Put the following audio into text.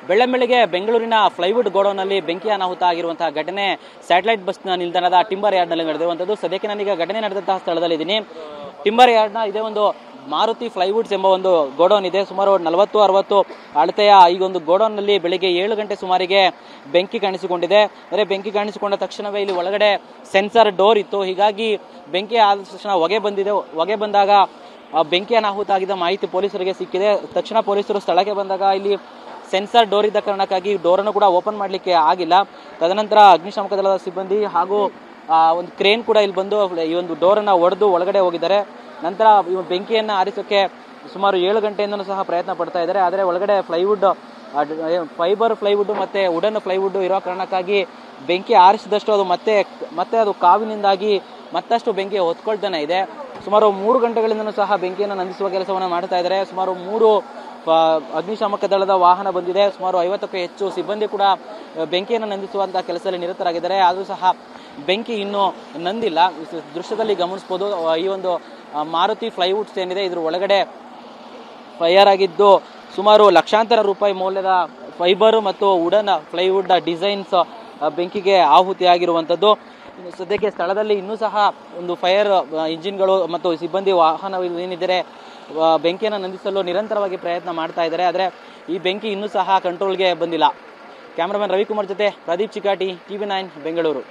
ಬೆಳ್ಳಂಬೆಳಗ್ಗೆ ಬೆಂಗಳೂರಿನ ಫ್ಲೈವುಡ್ ಗೋಡೌನ್ನಲ್ಲಿ ಬೆಂಕಿ ಅನಾಹುತ ಆಗಿರುವಂತಹ ಘಟನೆ ಸ್ಯಾಟಲೈಟ್ ಬಸ್ ನಿಲ್ದಾಣದ ಟಿಂಬರ್ ಯಾರ್ಡ್ನಲ್ಲಿ ನಡೆದಿರುವಂಥದ್ದು. ಸದ್ಯಕ್ಕೆ ನಾನೀಗ ಘಟನೆ ನಡೆದಂತಹ ಸ್ಥಳದಲ್ಲಿದ್ದೀನಿ. ಟಿಂಬರ್ ಯಾರ್ಡ್ನ ಇದೇ ಒಂದು ಮಾರುತಿ ಫ್ಲೈವುಡ್ಸ್ ಎಂಬ ಒಂದು ಗೋಡೌನ್ ಇದೆ. ಸುಮಾರು 40-60 ಅಳತೆಯ ಈ ಒಂದು ಗೋಡೌನ್ನಲ್ಲಿ ಬೆಳಿಗ್ಗೆ 7 ಗಂಟೆ ಸುಮಾರಿಗೆ ಬೆಂಕಿ ಕಾಣಿಸಿಕೊಂಡಿದೆ. ಅಂದರೆ ಬೆಂಕಿ ಕಾಣಿಸಿಕೊಂಡ ತಕ್ಷಣವೇ ಇಲ್ಲಿ ಒಳಗಡೆ ಸೆನ್ಸರ್ ಡೋರ್ ಇತ್ತು. ಹೀಗಾಗಿ ಬೆಂಕಿ ಆದ ತಕ್ಷಣ ಹೊಗೆ ಬಂದಿದೆ. ಹೊಗೆ ಬಂದಾಗ ಬೆಂಕಿ ಅನಾಹುತ ಆಗಿದ್ದ ಮಾಹಿತಿ ಪೊಲೀಸರಿಗೆ ಸಿಕ್ಕಿದೆ. ತಕ್ಷಣ ಪೊಲೀಸರು ಸ್ಥಳಕ್ಕೆ ಬಂದಾಗ ಇಲ್ಲಿ ಸೆನ್ಸರ್ ಡೋರ್ ಇದ್ದ ಕಾರಣಕ್ಕಾಗಿ ಡೋರನ್ನು ಕೂಡ ಓಪನ್ ಮಾಡಲಿಕ್ಕೆ ಆಗಿಲ್ಲ. ತದನಂತರ ಅಗ್ನಿಶಾಮಕ ದಳದ ಸಿಬ್ಬಂದಿ ಹಾಗೂ ಒಂದು ಕ್ರೇನ್ ಕೂಡ ಇಲ್ಲಿ ಬಂದು ಈ ಒಂದು ಡೋರನ್ನು ಒಡೆದು ಒಳಗಡೆ ಹೋಗಿದ್ದಾರೆ. ನಂತರ ಈ ಬೆಂಕಿಯನ್ನು ಆರಿಸೋಕ್ಕೆ ಸುಮಾರು 7 ಗಂಟೆಯಿಂದಲೂ ಸಹ ಪ್ರಯತ್ನ ಪಡ್ತಾ ಇದ್ದಾರೆ. ಆದರೆ ಒಳಗಡೆ ಫ್ಲೈವುಡ್, ಫೈಬರ್ ಫ್ಲೈವುಡ್ ಮತ್ತು ವುಡನ್ ಫ್ಲೈವುಡ್ ಇರೋ ಕಾರಣಕ್ಕಾಗಿ ಬೆಂಕಿ ಆರಿಸಿದಷ್ಟು ಅದು ಮತ್ತೆ ಅದು ಕಾವಿನಿಂದಾಗಿ ಮತ್ತಷ್ಟು ಬೆಂಕಿ ಹೊತ್ಕೊಳ್ತಾನೆ ಇದೆ. ಸುಮಾರು 3 ಗಂಟೆಗಳಿಂದಲೂ ಸಹ ಬೆಂಕಿಯನ್ನು ನಂದಿಸುವ ಕೆಲಸವನ್ನು ಮಾಡ್ತಾ ಇದ್ದಾರೆ. ಸುಮಾರು 3 ಅಗ್ನಿಶಾಮಕ ದಳದ ವಾಹನ ಬಂದಿದೆ. ಸುಮಾರು 50ಕ್ಕೂ ಹೆಚ್ಚು ಸಿಬ್ಬಂದಿ ಕೂಡ ಬೆಂಕಿಯನ್ನು ನಂದಿಸುವಂತಹ ಕೆಲಸದಲ್ಲಿ ನಿರತರಾಗಿದ್ದಾರೆ. ಆದರೂ ಸಹ ಬೆಂಕಿ ಇನ್ನೂ ನಂದಿಲ್ಲ. ದೃಶ್ಯದಲ್ಲಿ ಗಮನಿಸಬಹುದು. ಈ ಒಂದು ಮಾರುತಿ ಫ್ಲೈವುಡ್ಸ್ ಏನಿದೆ ಇದ್ರ ಒಳಗಡೆ ಫೈರ್ ಆಗಿದ್ದು ಸುಮಾರು ಲಕ್ಷಾಂತರ ರೂಪಾಯಿ ಮೌಲ್ಯದ ಫೈಬರ್ ಮತ್ತು ವುಡನ್ ಫ್ಲೈವುಡ್ ಡಿಸೈನ್ಸ್ ಬೆಂಕಿಗೆ ಆಹುತಿಯಾಗಿರುವಂಥದ್ದು. ಸದ್ಯಕ್ಕೆ ಸ್ಥಳದಲ್ಲಿ ಇನ್ನೂ ಸಹ ಒಂದು ಫೈರ್ ಇಂಜಿನ್ಗಳು ಮತ್ತು ಸಿಬ್ಬಂದಿ ವಾಹನ ಏನಿದ್ದಾರೆ ಬೆಂಕಿಯನ್ನು ನಂದಿಸಲು ನಿರಂತರವಾಗಿ ಪ್ರಯತ್ನ ಮಾಡ್ತಾ ಇದ್ದಾರೆ. ಆದರೆ ಈ ಬೆಂಕಿ ಇನ್ನೂ ಸಹ ಕಂಟ್ರೋಲ್ಗೆ ಬಂದಿಲ್ಲ. ಕ್ಯಾಮರಾಮನ್ ರವಿಕುಮಾರ್ ಜೊತೆ ಪ್ರದೀಪ್ ಚಿಕಾಟಿ, TV9 ಬೆಂಗಳೂರು.